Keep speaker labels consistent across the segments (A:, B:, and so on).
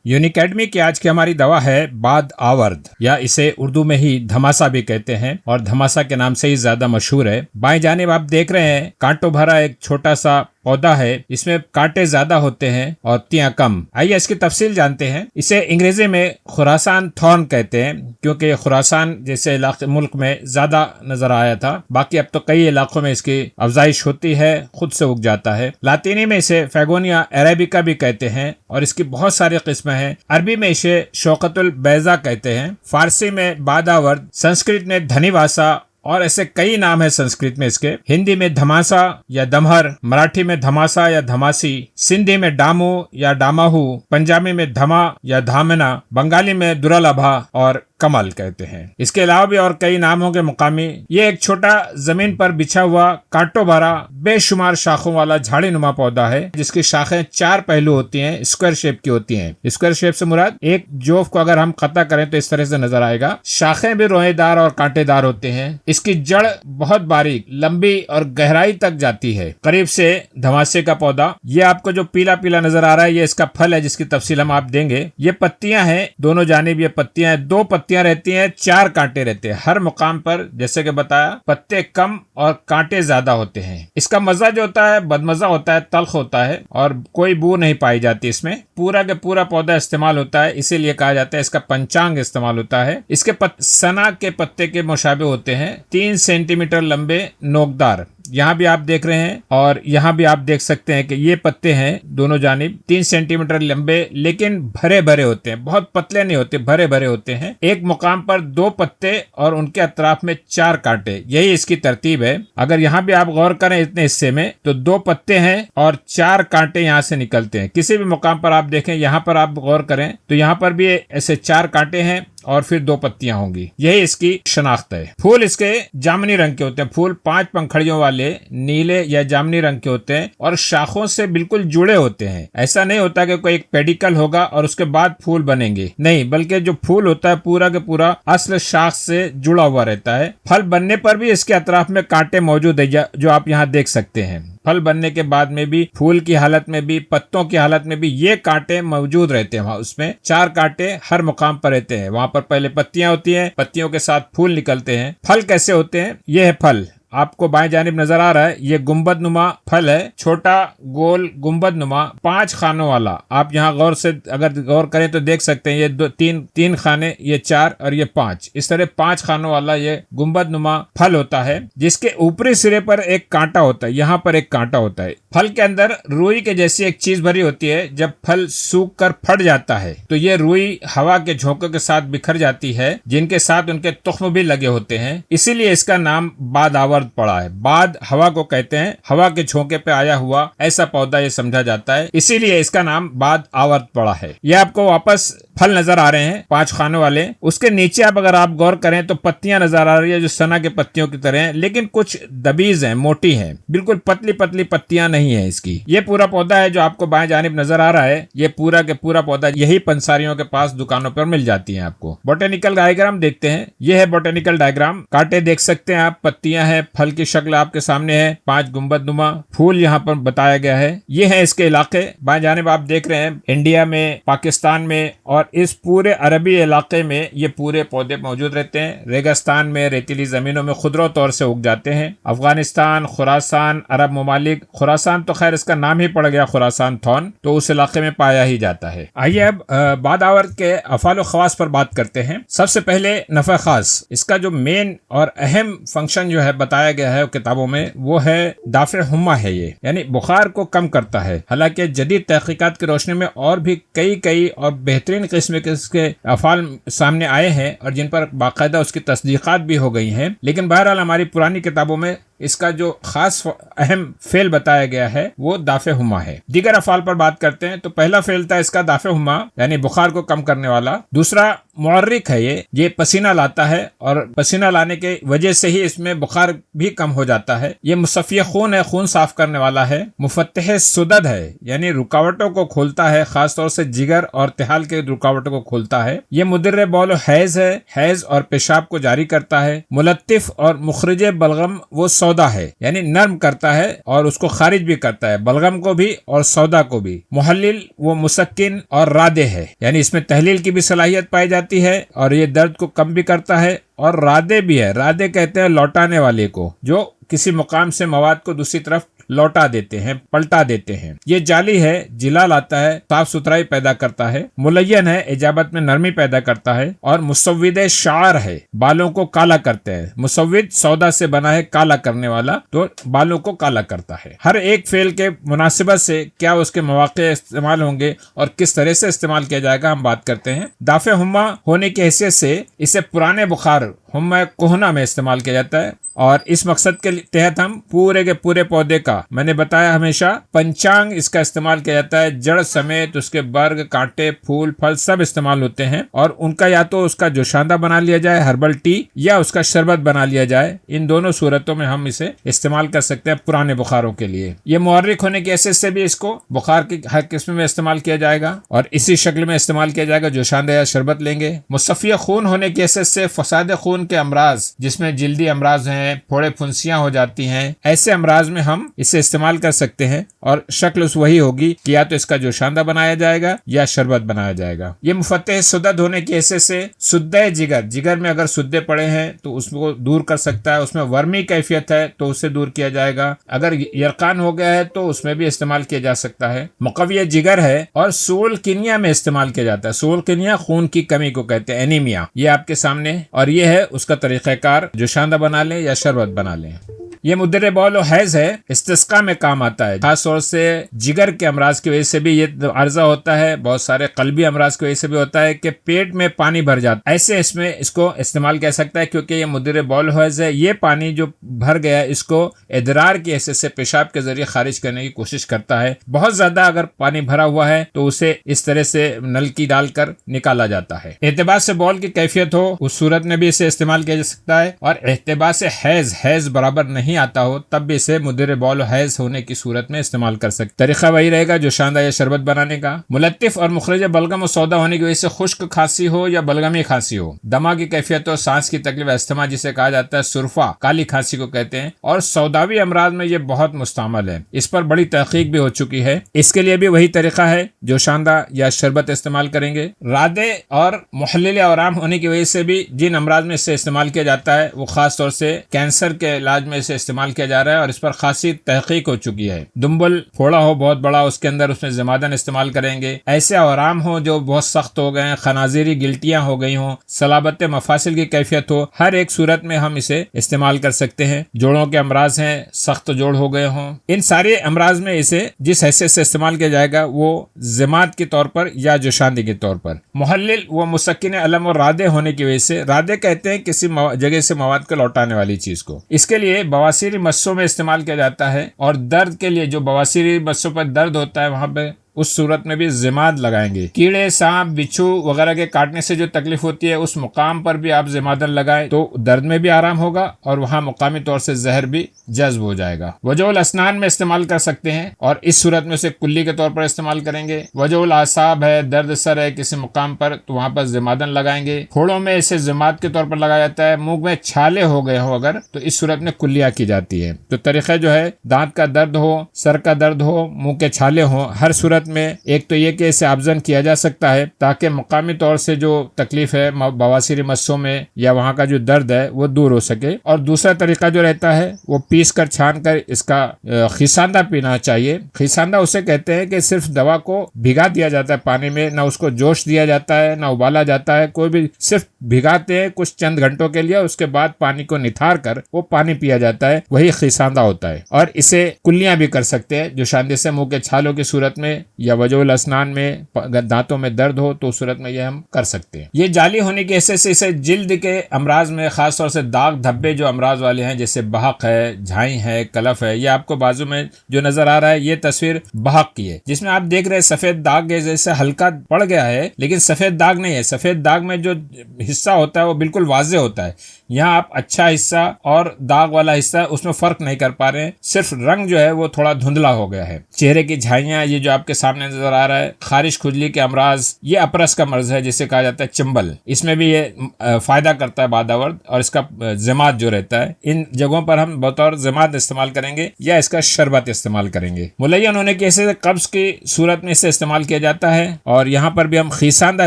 A: यूनिकैडमी की आज की हमारी दवा है बाद आवर्द, या इसे उर्दू में ही धमासा भी कहते हैं और धमासा के नाम से ही ज्यादा मशहूर है। बाएं जानिब आप देख रहे हैं कांटों भरा एक छोटा सा पौधा है। इसमें कांटे ज्यादा होते हैं और पत्तियां कम। आइए इसकी तफसील जानते हैं। इसे अंग्रेजी में खुरासान थॉर्न कहते हैं क्योंकि खुरासान जैसे इलाके मुल्क में ज्यादा नजर आया था। बाकी अब तो कई इलाकों में इसकी अफजाइश होती है, खुद से उग जाता है। लातीनी में इसे फैगोनिया अरेबिका भी कहते हैं और इसकी बहुत सारी किस्में हैं। अरबी में इसे शौकतुल बैजा कहते हैं, फारसी में बादावर्द, संस्कृत में धनीवासा और ऐसे कई नाम है संस्कृत में इसके। हिंदी में धमासा या दमहर, मराठी में धमासा या धमासी, सिंधी में डामू या डामाहू, पंजाबी में धमा या धामना, बंगाली में दुरालभा और कमल कहते हैं। इसके अलावा भी और कई नाम होंगे मुकामी। ये एक छोटा जमीन पर बिछा हुआ कांटों भरा बेशुमार शाखों वाला झाड़ी नुमा पौधा है जिसकी शाखें 4 पहलू होती हैं, स्क्वायर शेप की होती हैं। स्क्वायर शेप से मुराद एक जोफ को अगर हम कता करें तो इस तरह से नजर आएगा। शाखें भी रोएदार और कांटेदार होते हैं। इसकी जड़ बहुत बारीक, लंबी और गहराई तक जाती है। करीब से धमासे का पौधा। ये आपको जो पीला पीला नजर आ रहा है ये इसका फल है जिसकी तफसील हम आप देंगे। ये पत्तियां हैं, दोनों जानिब ये पत्तियां हैं। 2 पत्तियां रहती हैं, 4 कांटे रहते हैं। हर मुकाम पर जैसे कि बताया पत्ते कम और कांटे ज्यादा होते हैं। इसका मजा जो होता है बदमजा होता है, तल्ख होता है और कोई बू नहीं पाई जाती इसमें। पूरा के पूरा पौधा इस्तेमाल होता है, इसीलिए कहा जाता है इसका पंचांग इस्तेमाल होता है। इसके सना के पत्ते के मुशाबे होते हैं, 3 सेंटीमीटर लंबे, नोकदार। यहाँ भी आप देख रहे हैं और यहाँ भी आप देख सकते हैं कि ये पत्ते हैं दोनों जानिब 3 सेंटीमीटर लंबे, लेकिन भरे भरे होते हैं, बहुत पतले नहीं होते, भरे भरे होते हैं। एक मुकाम पर 2 पत्ते और उनके अतराफ में 4 कांटे, यही इसकी तरतीब है। अगर यहाँ भी आप गौर करें इतने हिस्से में तो 2 पत्ते हैं और 4 कांटे यहाँ से निकलते हैं। किसी भी मुकाम पर आप देखें, यहाँ पर आप गौर करें तो यहाँ पर भी ऐसे 4 कांटे हैं और फिर 2 पत्तियां होंगी। यही इसकी शनाख्त है। फूल इसके जामनी रंग के होते हैं। फूल 5 पंखड़ियों वाले नीले या जामनी रंग के होते हैं और शाखों से बिल्कुल जुड़े होते हैं। ऐसा नहीं होता कि कोई एक पेडिकल होगा और उसके बाद फूल बनेंगे, नहीं, बल्कि जो फूल होता है पूरा के पूरा असल शाख से जुड़ा हुआ रहता है। फल बनने पर भी इसके अतराफ में कांटे मौजूद है जो आप यहाँ देख सकते हैं। फल बनने के बाद में भी, फूल की हालत में भी, पत्तों की हालत में भी ये कांटे मौजूद रहते हैं। वहाँ उसमें 4 कांटे हर मुकाम पर रहते हैं। वहाँ पर पहले पत्तियां होती हैं, पत्तियों के साथ फूल निकलते हैं। फल कैसे होते हैं? ये है फल, आपको बाएं जानिब नजर आ रहा है, ये गुंबद नुमा फल है, छोटा गोल गुंबद नुमा 5 खानों वाला। आप यहाँ गौर से अगर गौर करें तो देख सकते हैं ये 3 खाने, ये 4 और ये 5, इस तरह 5 खानों वाला ये गुंबद नुमा फल होता है जिसके ऊपरी सिरे पर एक कांटा होता है। यहाँ पर एक कांटा होता है। फल के अंदर रुई के जैसी एक चीज भरी होती है। जब फल सूख कर फट जाता है तो ये रुई हवा के झोंकों के साथ बिखर जाती है, जिनके साथ उनके तुख्म भी लगे होते हैं। इसीलिए इसका नाम बाद आवर्द पड़ा है। बाद हवा को कहते हैं, हवा के झोंके पे आया हुआ ऐसा पौधा ये समझा जाता है, इसीलिए इसका नाम बाद आवर्द पड़ा है। ये आपको वापस फल नजर आ रहे हैं 5 खानों वाले। उसके नीचे आप अगर आप गौर करें तो पत्तियां नजर आ रही है जो सना के पत्तियों की तरह हैं, लेकिन कुछ दबीज हैं, मोटी हैं, बिल्कुल पतली पतली पत्तियां नहीं है इसकी। ये पूरा पौधा है जो आपको बाएं जानिब नजर आ रहा है। ये पूरा के पूरा पौधा यही पंसारियों के पास दुकानों पर मिल जाती है आपको। बोटेनिकल डायग्राम देखते हैं। ये है बोटेनिकल डायग्राम। कांटे देख सकते हैं आप, पत्तियां हैं, फल की शक्ल आपके सामने है, 5 गुंबद नुमा फूल यहाँ पर बताया गया है। ये है इसके इलाके। बाएं जानिब आप देख रहे हैं इंडिया में, पाकिस्तान में और इस पूरे अरबी इलाके में ये पूरे पौधे मौजूद रहते हैं। रेगिस्तान में, रेतीली जमीनों में खुदरो तौर से उग जाते हैं। अफगानिस्तान, खुरासान, अरब ममालिक, खुरासान तो खैर इसका नाम ही पड़ गया खुरासान थॉर्न, तो उस इलाके में पाया ही जाता है। आइए अब बाद आवर्द के अफाल खवास पर बात करते हैं। सबसे पहले नफा खास, इसका जो मेन और अहम फंक्शन जो है बताया गया है किताबों में वो है दाफे हुम्मा है। ये यानी बुखार को कम करता है। हालांकि जदीद तहकीकात की रोशनी में और भी कई और बेहतरीन किस्म के इसके अफाल सामने आए हैं और जिन पर बाकायदा उसकी तस्दीकात भी हो गई हैं, लेकिन बहरहाल हमारी पुरानी किताबों में इसका जो खास अहम फेल बताया गया है वो दाफे हुम्मा है। दीगर अफाल पर बात करते हैं तो पहला फेल था इसका दाफे हुम्मा यानी बुखार को कम करने वाला। दूसरा मुअर्रिक है, ये पसीना लाता है और पसीना लाने के वजह से ही इसमें बुखार भी कम हो जाता है। ये मुसफ़्फ़ी खून है, खून साफ करने वाला है। मुफ़त्तिह सुदद है यानी रुकावटों को खोलता है, खासतौर से जिगर और तिहाल के रुकावटों को खोलता है। ये मुदर्रे बौल हैज है, हैज और पेशाब को जारी करता है। मुलत्तिफ और मुखरिज बलगम वो सौदा है, यानी नर्म करता है और उसको खारिज भी करता है, बलगम को भी और सौदा को भी। मुहल्लिल वो मुसक्किन और रादे है, यानी इसमें तहलील की भी सलाहियत पाई जाती है और ये दर्द को कम भी करता है, और रादे भी है। रादे कहते हैं लौटाने वाले को, जो किसी मुकाम से मवाद को दूसरी तरफ लौटा देते हैं, पलटा देते हैं। ये जाली है, जिला लाता है, साफ सुथराई पैदा करता है। मुलय्यन है, इजाबत में नरमी पैदा करता है। और मुसव्विद शार है, बालों को काला करते हैं। मुसव्विद सौदा से बना है, काला करने वाला, तो बालों को काला करता है। हर एक फेल के मुनासिबत से क्या उसके मौके इस्तेमाल होंगे और किस तरह से इस्तेमाल किया जाएगा, हम बात करते हैं। दाफे हुम्मा होने की हैसियत से इसे पुराने बुखार हुम्मा कोहना में इस्तेमाल किया जाता है और इस मकसद के तहत हम पूरे के पूरे पौधे का, मैंने बताया हमेशा, पंचांग इसका इस्तेमाल किया जाता है। जड़ समेत उसके वर्ग, कांटे, फूल, फल सब इस्तेमाल होते हैं और उनका या तो उसका जोशांदा बना लिया जाए, हर्बल टी, या उसका शरबत बना लिया जाए। इन दोनों सूरतों में हम इसे इस्तेमाल कर सकते हैं पुराने बुखारों के लिए। ये मुहर्रिक होने की हैसियत से भी इसको बुखार की हर किस्म में इस्तेमाल किया जाएगा और इसी शक्ल में इस्तेमाल किया जाएगा, जोशांदा या शरबत लेंगे। मुसफ़िया खून होने की हैसियत से फसाद खून के अमराज, जिसमें जिल्दी अमराज हैं, फोड़े फुंसियां हो जाती हैं, ऐसे अमराज में हम इसे इस्तेमाल कर सकते हैं और शक्ल वही होगी कि या तो इसका जोशांदा बनाया जाएगा या शरबत बनाया जाएगा। ये मुफत्तिह सुदद होने की हैसियत से सुद्दे जिगर, जिगर में अगर सुद्दे पड़े हैं तो उसको दूर कर सकता है। उसमें वर्मी कैफियत है तो उसे दूर किया जाएगा। अगर यरकान हो गया है तो उसमें भी इस्तेमाल किया जा सकता है। मुकव्विय जिगर है और सोल किनिया में इस्तेमाल किया जाता है। सोल किनिया खून की कमी को कहते हैं, एनीमिया। ये आपके सामने, और ये है उसका तरीक़ाकार, जोशांदा बना लें या शरबत बना लें। ये मुद्दे बौल और हैज है, इस्तिस्का में काम आता है। खास तौर से जिगर के अमराज की वजह से भी ये अर्जा होता है, बहुत सारे कल्बी अमराज की वजह से भी होता है कि पेट में पानी भर जाता है। ऐसे इसमें इसको इस्तेमाल कर सकता है क्योंकि ये मुद्दे बौल हैज है। ये पानी जो भर गया इसको इदरार की हैसियत से पेशाब के जरिए खारिज करने की कोशिश करता है। बहुत ज्यादा अगर पानी भरा हुआ है तो उसे इस तरह से नलकी डालकर निकाला जाता है। एहतिबार से बौल की कैफियत हो उस सूरत में भी इसे इस्तेमाल किया जा सकता है और एहतिबार से हैज बराबर नहीं आता हो तब भी इसे मुद्दे बौल हैज होने की सूरत में इस्तेमाल कर सकते। तरीका वही रहेगा जो शानदार या शरबत बनाने का। मुलत्तिफ और मुखरज बलगम और सौदा होने की वजह से खुश्क खांसी हो या बलगमी खांसी हो, दमा की कैफियत हो, सांस की तकलीफ, अस्थमा जिसे कहा जाता है, सुरफा, काली खांसी को कहते हैं, और सौदावी अमराज में ये बहुत मुस्तमाल है। इस पर बड़ी तहकीक भी हो चुकी है। इसके लिए भी वही तरीका है, जो शानदार या शरबत इस्तेमाल करेंगे। रादे और मुहल्लिल औराम होने की वजह से भी जिन अमराज में इसे इस्तेमाल किया जाता है वो खास तौर से कैंसर के इलाज में इसे इस्तेमाल किया जा रहा है और इस पर खासी तहकीक हो चुकी है। दुम्बल फोड़ा हो बहुत बड़ा, उसके अंदर उसमें जमादन इस्तेमाल करेंगे। ऐसे औराम हो जो बहुत सख्त हो गए हैं, खनाजीरी गिल्टियां हो गई हों, सलाबत मफासिल की कैफियत हो, हर एक सूरत में हम इसे इस्तेमाल कर सकते हैं। जोड़ों के अमराज हैं, सख्त जोड़ हो गए हों, इन सारे अमराज में इसे जिस हैसियत से इस्तेमाल किया जाएगा वो जमात के तौर पर या जोशांदी के तौर पर। मुहल्लिल व मुसक्किन अलम और रादे होने की वजह से, रादे कहते हैं किसी जगह से मवाद को लौटाने वाली चीज को। इसके लिए बवासीरी मस्सों में इस्तेमाल किया जाता है और दर्द के लिए जो बवासीरी मस्सों पर दर्द होता है वहां पे उस सूरत में भी जिमाद लगाएंगे। कीड़े, सांप, बिच्छू वगैरह के काटने से जो तकलीफ होती है उस मुकाम पर भी आप जिमादन लगाएं तो दर्द में भी आराम होगा और वहां मुकामी तौर से जहर भी जज्ब हो जाएगा। वजोल अस्नान में इस्तेमाल कर सकते हैं और इस सूरत में से कुल्ली के तौर पर इस्तेमाल करेंगे। वजोल आसाब है, दर्द सर है किसी मुकाम पर तो वहां पर जिमादन लगाएंगे। फोड़ों में इसे जिमाद के तौर पर लगाया जाता है। मुंह में छाले हो गए हो अगर तो इस सूरत में कुल्लिया की जाती है। तो तरीका जो है, दांत का दर्द हो, सर का दर्द हो, मुंह के छाले हो, हर सूरत में एक तो ये कि इसे आब्जन किया जा सकता है ताकि मुकामी तौर से जो तकलीफ है बवासीरी मस्सों में या वहाँ का जो दर्द है वो दूर हो सके। और दूसरा तरीका जो रहता है वो पीस कर छान कर इसका खिसांदा पीना चाहिए। खिसांदा उसे कहते हैं कि सिर्फ दवा को भिगा दिया जाता है पानी में, ना उसको जोश दिया जाता है ना उबाला जाता है, कोई भी सिर्फ भिगाते हैं कुछ चंद घंटों के लिए, उसके बाद पानी को निथार कर वो पानी पिया जाता है, वही खिसांदा होता है। और इसे कुल्लियां भी कर सकते हैं जो शांति से मुंह के छालों की सूरत में या वजोल अस्नान में दांतों में दर्द हो तो उस सूरत में ये हम कर सकते हैं। ये जाली होने की हैसियत से इसे जिल्द के अमराज में खास तौर से दाग धब्बे जो अमराज वाले हैं जैसे बहक है, झाई है, कलफ है, ये आपको बाजू में जो नजर आ रहा है ये तस्वीर बहक की है जिसमें आप देख रहे हैं सफेद दाग है, जैसे हल्का पड़ गया है लेकिन सफेद दाग नहीं है। सफेद दाग में जो हिस्सा होता है वो बिल्कुल वाजे होता है। यहाँ आप अच्छा हिस्सा और दाग वाला हिस्सा उसमें फर्क नहीं कर पा रहे हैं, सिर्फ रंग जो है वो थोड़ा धुंधला हो गया है। चेहरे की झाइयां ये जो आपके सामने नजर आ रहा है। खारिश खुजली के अमराज, ये अपरस का मर्ज है जिसे कहा जाता है चंबल, इसमें भी ये फायदा करता है बादावर्द, और इसका जमात जो रहता है इन जगहों पर हम बतौर जमात इस्तेमाल करेंगे या इसका शरबत इस्तेमाल करेंगे। मुलय्यन होने की ऐसे कब्ज की सूरत में इसे इस्तेमाल किया जाता है, और यहाँ पर भी हम खीसांदा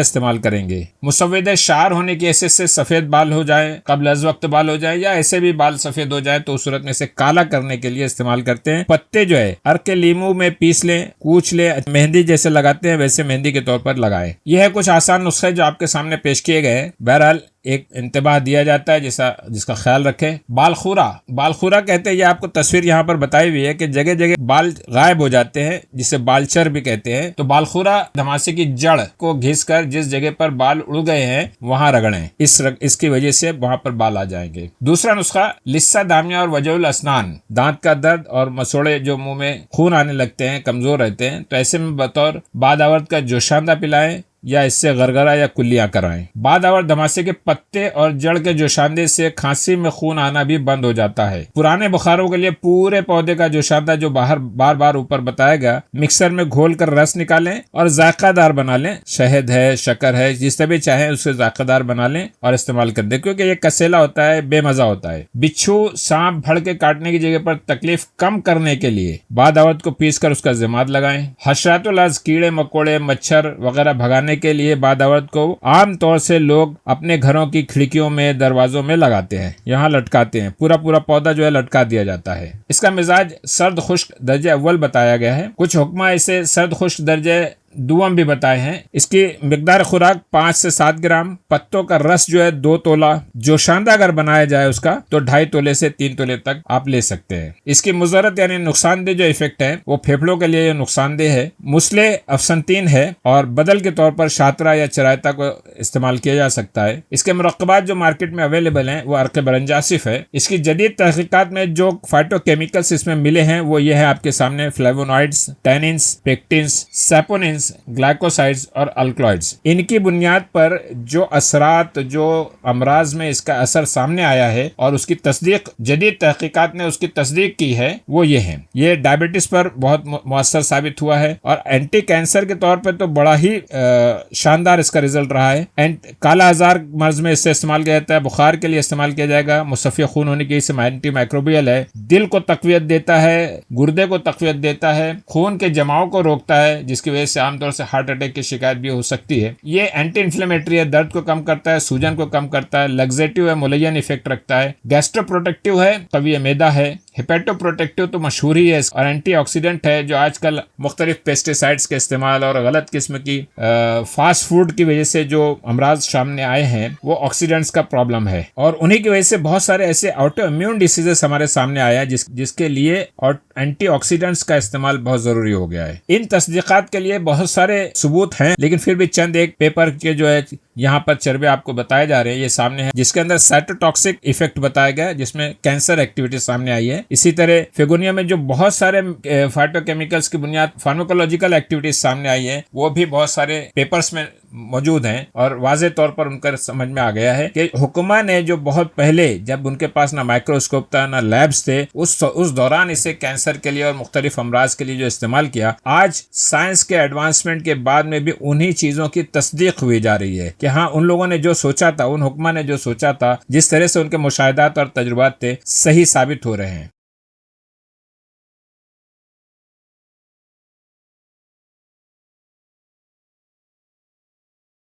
A: इस्तेमाल करेंगे। मुसव्वदे शार होने की ऐसे से सफेद बाल हो जाए, कब्ल अज़ वक्त बाल हो जाए, या ऐसे भी बाल सफेद हो जाए तो उस सूरत में इसे काला करने के लिए इस्तेमाल करते हैं। पत्ते जो है अर्के लीमू में पीस लें, कूच ले, मेहंदी जैसे लगाते हैं वैसे मेहंदी के तौर पर लगाए। यह है कुछ आसान नुस्खे जो आपके सामने पेश किए गए। बहरहाल एक इंतबाह दिया जाता है जिसका ख्याल रखें। बालखुरा कहते हैं, ये आपको तस्वीर यहाँ पर बताई हुई है कि जगह जगह बाल गायब हो जाते हैं जिसे बालचर भी कहते हैं। तो बालखुरा धमासे की जड़ को घिस कर जिस जगह पर बाल उड़ गए हैं वहां रगड़ें, इसकी वजह से वहां पर बाल आ जाएंगे। दूसरा नुस्खा लिस्सा दामिया और वजहुल अस्नान, दांत का दर्द और मसोड़े जो मुंह में खून आने लगते हैं, कमजोर रहते हैं, तो ऐसे में बतौर बादावर्द का जोशांदा पिलाएं या इससे गरगरा या कुल्लियां कराएं। बादावर्द धमासे के पत्ते और जड़ के जोशांदे से खांसी में खून आना भी बंद हो जाता है। पुराने बुखारों के लिए पूरे पौधे का जोशांदा जो बार बार ऊपर बताया गया मिक्सर में घोल कर रस निकालें और जायकादार बना लें। शहद है, शक्कर है, जिस तरह भी चाहे उससे जायकादार बना लें और इस्तेमाल कर दें, क्योंकि ये कसेला होता है, बेमजा होता है। बिच्छू, सांप, भड़ के काटने की जगह पर तकलीफ कम करने के लिए बादावर्द को पीस कर उसका जिमाद लगाएं। हशरातुल अर्ज़, कीड़े मकोड़े, मच्छर वगैरह भगाने के लिए बादावर्द को आम तौर से लोग अपने घरों की खिड़कियों में, दरवाजों में लगाते हैं, यहाँ लटकाते हैं। पूरा पौधा जो है लटका दिया जाता है। इसका मिजाज सर्द खुश्क दर्जे अव्वल बताया गया है। कुछ हुक्मा इसे सर्द खुश्क दर्जे दुआम भी बताए हैं। इसकी मिकदार खुराक 5 से 7 ग्राम। पत्तों का रस जो है 2 तोला। जोशांदा अगर बनाया जाए उसका तो 2.5 तोले से 3 तोले तक आप ले सकते हैं। इसकी मुजरत यानी नुकसानदेह जो इफेक्ट है वो फेफड़ों के लिए नुकसानदेह है। मुस्ले अफसंतीन है और बदल के तौर पर शातरा या चरायता को इस्तेमाल किया जा सकता है। इसके मुरक्कबात जो मार्केट में अवेलेबल हैं वो अर्क बरंजासिफ है। इसकी जदीद तहकीकात में जो फाइटोकेमिकल्स इसमें मिले हैं वो ये है आपके सामने: flavonoids, tannins, pectins, saponins, glycosides और अल्कलॉइड्स। इनकी बुनियाद पर जो असरात, जो अमराज में इसका असर सामने आया है और उसकी तस्दीक जदीद तहकीकात ने उसकी तस्दीक की है वो ये है। ये डायबिटीज पर बहुत मुअस्सर साबित हुआ है और एंटी कैंसर के तौर पर तो बड़ा ही शानदार इसका रिजल्ट रहा है। काला आजार मर्ज में इससे इस्तेमाल किया जाता है। बुखार के लिए इस्तेमाल किया जाएगा। मुसफ़्फ़ी खून होने की इससे एंटी माइक्रोबियल है। दिल को तक़वियत देता है, गुर्दे को तक़वियत देता है, खून के जमाव को रोकता है, जिसकी वजह से आमतौर से हार्ट अटैक की शिकायत भी हो सकती है। ये एंटी इन्फ्लेमेटरी है, दर्द को कम करता है, सूजन को कम करता है, लग्जेटिव है, मुलय्यन इफेक्ट रखता है, गैस्ट्रोप्रोटेक्टिव है, कवी मैदा है, हिपेटोप्रोटेक्टिव तो मशहूर ही है और एंटीऑक्सीडेंट है जो आजकल मुख्तलिफ पेस्टिसाइड्स के इस्तेमाल और गलत किस्म की फास्ट फूड की वजह से जो अमराज सामने आए हैं वो ऑक्सीडेंट्स का प्रॉब्लम है और उन्हीं की वजह से बहुत सारे ऐसे ऑटो इम्यून डिसीजेस हमारे सामने आया है जिसके लिए और एंटीऑक्सीडेंट्स का इस्तेमाल बहुत जरूरी हो गया है। इन तस्दीकात के लिए बहुत सारे सबूत हैं, लेकिन फिर भी चंद एक पेपर के जो है यहाँ पर चर्बे आपको बताए जा रहे हैं, ये सामने है, जिसके अंदर साइटोटॉक्सिक इफेक्ट बताया गया है, जिसमें कैंसर एक्टिविटी सामने आई है। इसी तरह फेगोनिया में जो बहुत सारे फाइटोकेमिकल्स की बुनियाद फार्माकोलॉजिकल एक्टिविटीज सामने आई है वो भी बहुत सारे पेपर्स में मौजूद हैं और वाज़े तौर पर उनका समझ में आ गया है कि हुक्मा ने जो बहुत पहले, जब उनके पास ना माइक्रोस्कोप था ना लैब्स थे, उस दौरान इसे कैंसर के लिए और मुख्तलिफ अमराज के लिए जो इस्तेमाल किया, आज साइंस के एडवांसमेंट के बाद में भी उन्हीं चीजों की तस्दीक हुई जा रही है कि हाँ, उन लोगों ने जो सोचा था, उन हुक्मा ने जो सोचा था, जिस तरह से उनके मुशाहिदात और तजुर्बात थे, सही साबित हो रहे हैं।